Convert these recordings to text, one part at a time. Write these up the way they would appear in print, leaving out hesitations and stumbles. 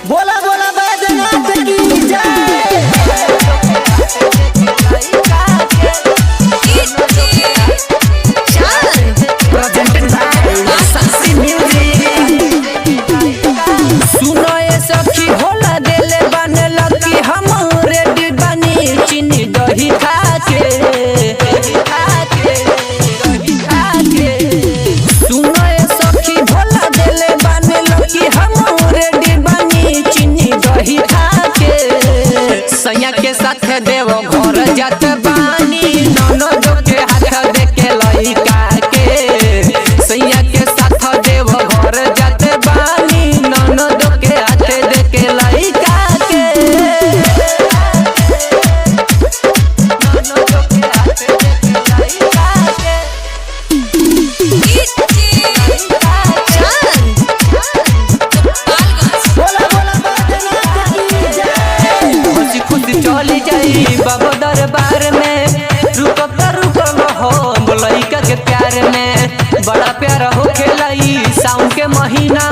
बोला बोला बैजनाथ की जय। सुनो ये सखी होला देले बने लकी हम रेडी बनी चीनी दही खाके सुनो ये सखी होला देले बने लकी हम रेडी बनी चीनी दही खाके सैया के साथ देव घर जात बानी ननद के हाथ देके लइका के सैया के साथ देव घर जात बानी ननद के हाथ देके लइका के ननद के हाथ देके लइका के बोला बोला बैजनाथ की जय। खुशी खुशी चली जाई बाबा दरबार में रुकब त रुकब हो लइका के प्यार में बड़ा प्यार हो खेलाई साउन के महीना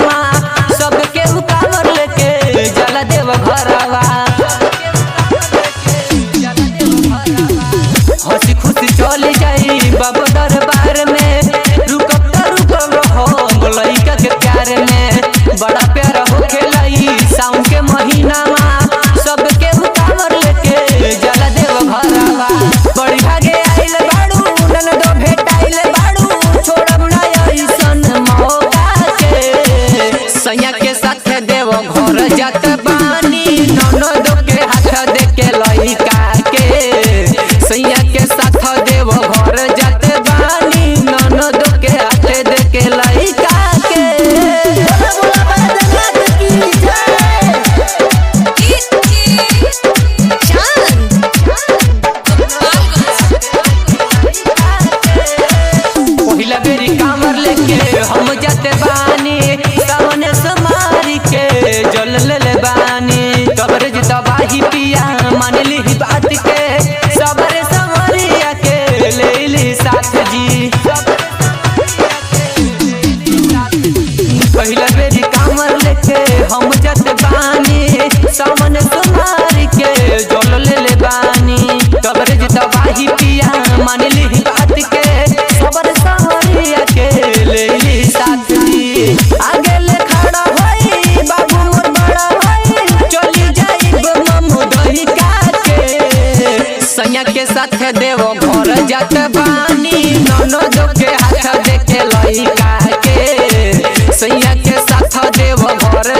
सबके उकावर लेके जला देव घरवा हंसी खुशी चली जाई बाबा दरबार में रुकब त रुकब हो लइका के प्यार में बड़ा प्यार हो खेलाई साउन के महीना सबके उकावर लेके जला देव घरवा बड़ी भागे आइल बाड़ू ननदो भेटाइल बाड़ू छोड़ब ना ऐसन मौका के सैया के साथ देव घर जात बानी ननदो के हाथ देके लइका के सैया के साथ देव घर जात बानी ननदो के हाथ देके लइका के बोला बोला बैजनाथ की जय। पहिला बेरी कामर लेके हम जाते बानी सामने समारी के जल ले बानी कबर दबाही पिया मान ली बात के सबरे समरिया के ले ली साथ जी पहिला बेरी कामर लेके हम जाते बानी सामने समारी के जल ले बानी कबर दबाही पिया मान ली बात के सबर समरिया के ले ली साथ जी आगे ले खड़ा होई बाबू मोर बड़ा होई चली जाई ममु दही काके सैया के साथ देव घर जात बानी ननद के हाथ देके लइका के सैया के साथ देव घर